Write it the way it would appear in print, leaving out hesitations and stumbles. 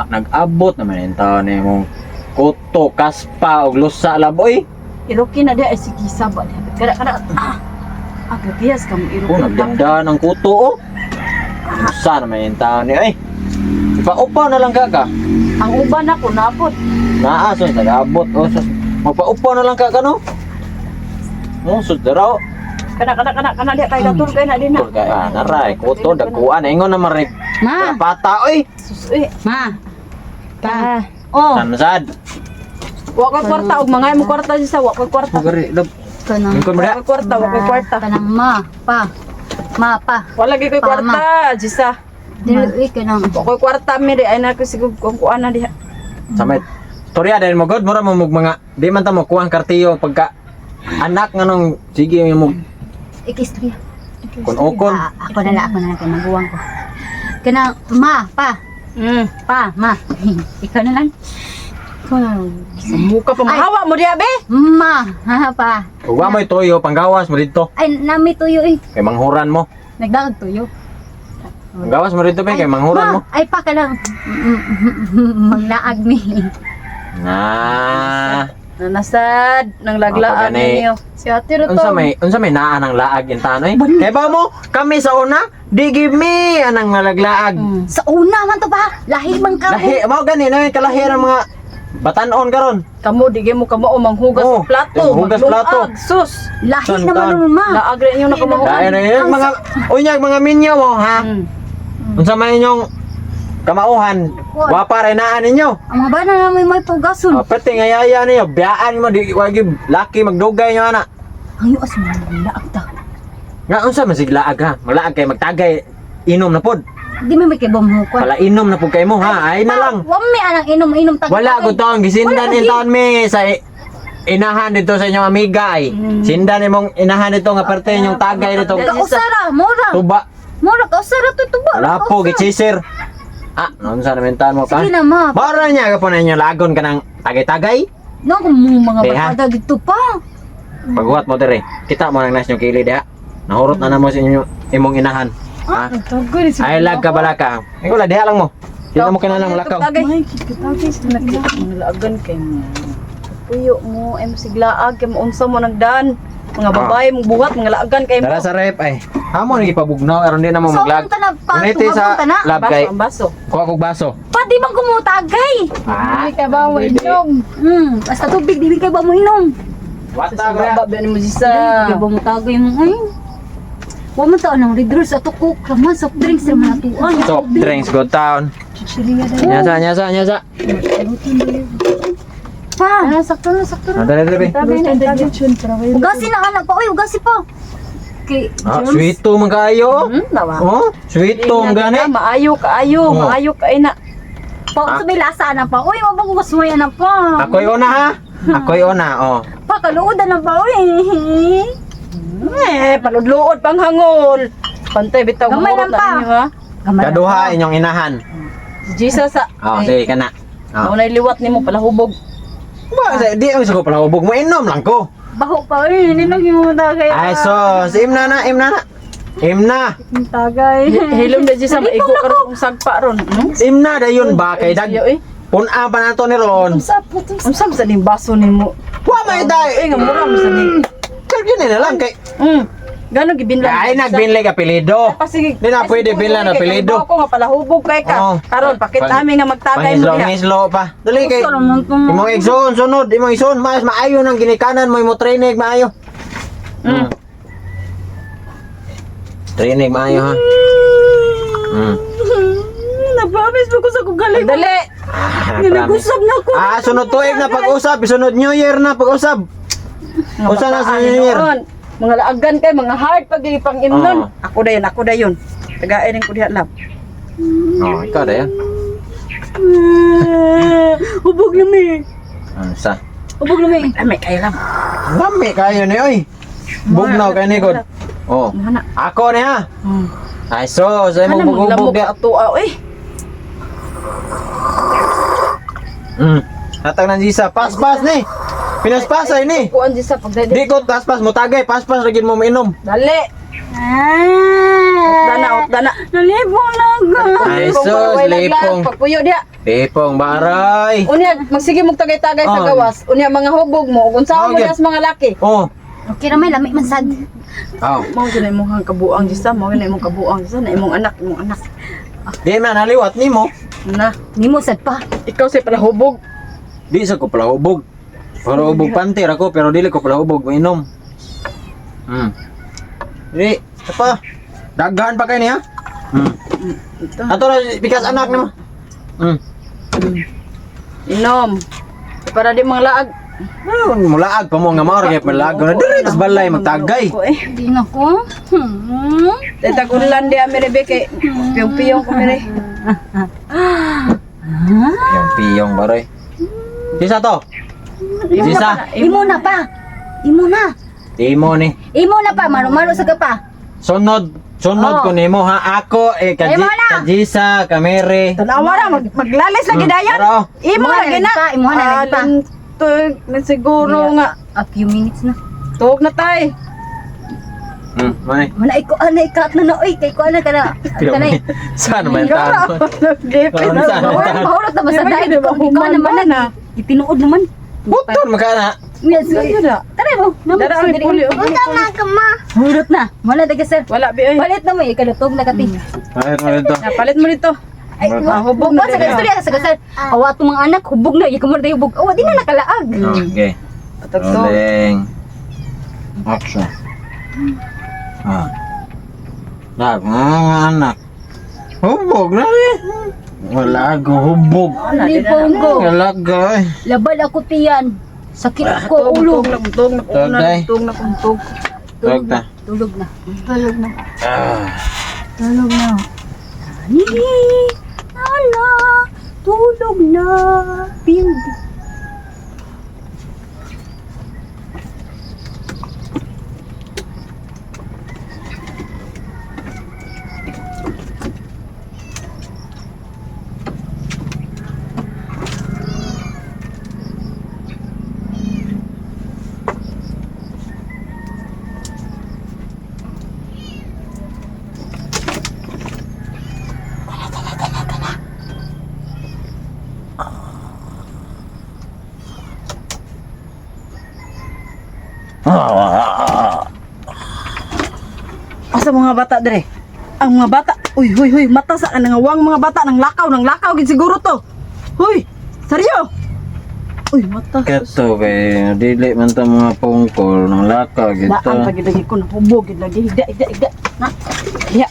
nag-abot naman yung taon ni mong kuto, kaspa, o lusa laboy. Irokin na dia ay sige sabot. Kada agabiyas kamo Oh, irokin. nagdanda ng kuto, oh. Lusa naman yung taon ni, ay. Ipaupaw na lang ka. Ang uban ako napot. Naasos, nag-abot, oh. Sus, magpaupaw na lang ka, no? Oh, sus, daraw. Kana dia kay gatul kay na din na. Kaya, naray, kuto, dagkuan. Ingon naman rin. Ma, Pata, oy. Sus ma. Pa. Oh, Sansad. wa koy kwarta og mangay mo kwarta sa wa koy kwarta. Pugari, lab. Kanang Ingkon mo Wa da. koy kwarta, wa koy kwarta. Kanang ma, pa. Ma, pa. Wala gyud koy Tama. kwarta, Jisa. Dili kanang Wa koy kwarta mi di ay na ko sigug kung kuan na diha. Samit. Storya dahil mo god, mura mo mga, di man ta mo kuhang kartiyo pagka anak nga nung, sige mo, ikistorya. kun ukon. Ako na lang kay maguwang ko. Kanang ma, pa. Pa, ma. Ikaw na lang. Ikaw na lang. Muka pa mahawa mo diha be. Ma, ha, pa. Huwag mo itoyo, panggawas mo dito. Ay, nami tuyo eh. Kay manghuran mo. Nagdaag tuyo. Panggawas mo dito, kay manghuran mo. Ay, pa ka lang. Maglaag mi. Na. Nanasad nang laglaan Gani. ninyo. Si Ate Ruto. Unsa may naa ng laag yung tanoy? Kaya ba mo, kami sa una, di give me anang malaglaag. Sa una man to pa. Lahi man ka. Lahi, mo gani na kalahi ng mga batanon karon. Kamo di mo kamo manghugas Oh, sa plato, hugas magluag, plato. sus. Lahi Tan- naman tan. mo ma. Laag rin yung nakamangugan. Dahil na yun, mga, unyag, mga minyo mo, ha? Unsa may inyong kamauhan, wapa rin naan ninyo. Ang mga bana na may pugason. Pati nga yaya niyo, biyaan mo, di wagi laki magdugay nyo, ana. Ang yuas mo laag ta. Nga, unsa masiglaag ha? Maglaag kay magtagay, inom na pod. Di may kay bumukon. Pala inom na pod kay mo, ha? Ay na lang. Wami anang inom tag. Wala ko taon, gisindan in taon mi sa inahan dito sa inyong amiga ay. Sindan imong inahan dito nga parte inyong tagay dito. Kausara, mura. Tuba. Mura kausara to tuba. Wala po, gichisir. Ah, unsa na mentan mo pa? Sige na ma. Bara niya ka po na inyo lagon ka ng tagay-tagay. No kung mga Di, ha? barkada dito pa. Pagbuhat mo dire, kita mo nang nas yung kilid ha. Nahurot na mo sa inyo imong inahan. Ha? Tagoy si. Ay lag ka bala ka. Ay wala diha lang mo. Di na mo kinalang lakaw. Tagay. Tagay sa naglagan kay mo. Puyo mo ay masiglaag kay mo unsa mo nagdan. Mga babae mong buhat mga laagan kay mo. Tara sa rep ay. Hamo ni pabugnaw aron di na mo So, maglag. punta na pa. Uniti sa Pumunta na. lab kay. Baso ang baso. Kuha kog baso. Pa di bang kumutagay? Ah, ka ba mo inom? Basta tubig di kay ba mo inom? Wata Baba ba ni mo Di Jisa? ba mo tagay mo ay? Wa man ta nang redress ato cook raman soft drinks raman atuan. Soft drinks good town. Nyasa. Pa, Sakto na. Dali dali. Tabi na dali. ugasin na anak pa. Uy, ugasin pa. Kay Ah, germs. sweeto man kayo. Nawa. Oh, sweeto man gani. Maayo Oh. kay na. Pa, may lasa na pa. Uy, mabang ugaswaya na pa. Ako'y una ha. Ako'y una, oh. Pa, kaluodan na pa. Uy. Paludluod pang hangol. Pantay bitaw Gamay mo lang pa. ninyo ha. Gamay na Kaduha pa. inyong inahan. Jisa sa. Oh, sige ka na. Oh. Unay liwat nimo palahubog. Ba, di ang ko pala hubog mo inom lang ko. Baho pa. Uy, ninog yung tagay. Ay sos, imna na. Imna. Tagay. Hilom na Jisa maigo karon kung sagpa ron. Imna dayon ba kay dag. Yo eh. Puna pa na to ni Ron. Unsam sa ning baso nimo? Wa may day. Nga mura mo sa ning. Kaya na lang kay. Gano gibinlan? Ay nagbinlay ka apelyido. Pasig. Di na pwede bilan na apelyido. Ako nga palahubog kay Oo. ka. Karon pakit Pang- namin nga magtagay mo diha. Pangislo pa. Dali kay. Gusto naman to. Imong igsoon sunod, imong igsoon mas maayo nang ginikanan mo imo training maayo. Training maayo ha. Nabamis mo ko sa kugaling. Dali. Nag-usap na ko. sunod tuig na pag-usap, sunod New Year na pag-usap. Usa na sa New Year. Mga laagan kay mga hard pag pang imnon. Oo. Ako dayon. Tagain ning ko diha lab. Oh, ikaw da yan. Hubog na mi. Sa. Hubog na mi. Ay, may kaya lang. Lami kayo ni oy. Bugnaw kay ni god. Oh. Mana? Ako ni ha. Ay so, sa imong bugubog ya. ato eh. Hatag nang Gisa, pas-pas ni. Pinaspasay ni. Kuan di sa pagdadi. Di ko paspas mo tagay, paspas ra gid mo mainom. Dali. Dana. Nalibong lang ka. Ay, sus, lipong. Pagpuyo dia. Lipong, baray. Unya, magsige mong tagay-tagay sa Oh. gawas. Unya, mga hubog mo. Kung saan mo Okay. nas mga laki. Oh. Okay ramay, lamig man sad. Oh. Mao ginay mong kabuang Diyos mao ginay mong kabuang Diyos na imong anak. Di man, naliwat ni mo. Na, Nimo sad pa. ikaw say pala hubog. Di sa ko pala hubog. Pero hubog pantir ako, pero dili ko pala hubog mainom. Di, apa? Daghan pa kayo niya? Ito. Ato na, bikas anak na mo. Inom. Para di mga laag. Mulaag pa mo nga maor kaya palaag na dili tas balay magtagay. Ko eh. Di na ko. Tetag ulan di amire be kay piyong-piyong ko mere. Yung piyong baray. Sisa to? Sisa? Imo na pa. Imo na. Imo ni. Imo na pa, maro-maro sa pa. Sunod Oh. ko nimo ha. Ako Imo na. kajisa, kamere. Tanawa ra maglalis lagi dayon. Pero, Imo lagi na. Imo na lagi pa. Na siguro nga A few minutes na. tuog na tay. Manay. Wala iko ana ikat na oy kay ko ana kana. Kanay. Saan naman tayo? Gipit Parang saan? Mahurot na ba sa Di ba dahil gina ba ko human naman ba na? Itinuod naman. Buton makana. Yes. Ayun na. Tara mo. Dara ang pulyo. Hurot na. Wala daga sir. Wala bi oy. Palit na mo ikalutog na kati. Ay, mo ito. Palit mo dito. Ay, hubog na sa din. istorya sa gasal. Awa to mga anak hubog na, ikamor day hubog. Awa di na nakalaag. Okay. Patag to. Rolling. Action. Mga anak. Hubog na rin. Wala ako hubog. Ni Pongo. Wala ka eh. Labal ako tiyan. Sakit ko ulo. Tug na Tagay. tug na tug. Tawag ta. Tulog na. Tulog na. Ah. Tulog na. Ni ala, tulog na. Beauty. Asa mga bata dire? Ang mga bata. Uy, mata sa nangawang mga bata nang lakaw gid siguro to. Hoy, seryo? Uy, mata. Kato kay dili man ta mga pungkol ng laka Daan gito. pagid lagi ko na hubog gid lagi. Higda. Na. Ya.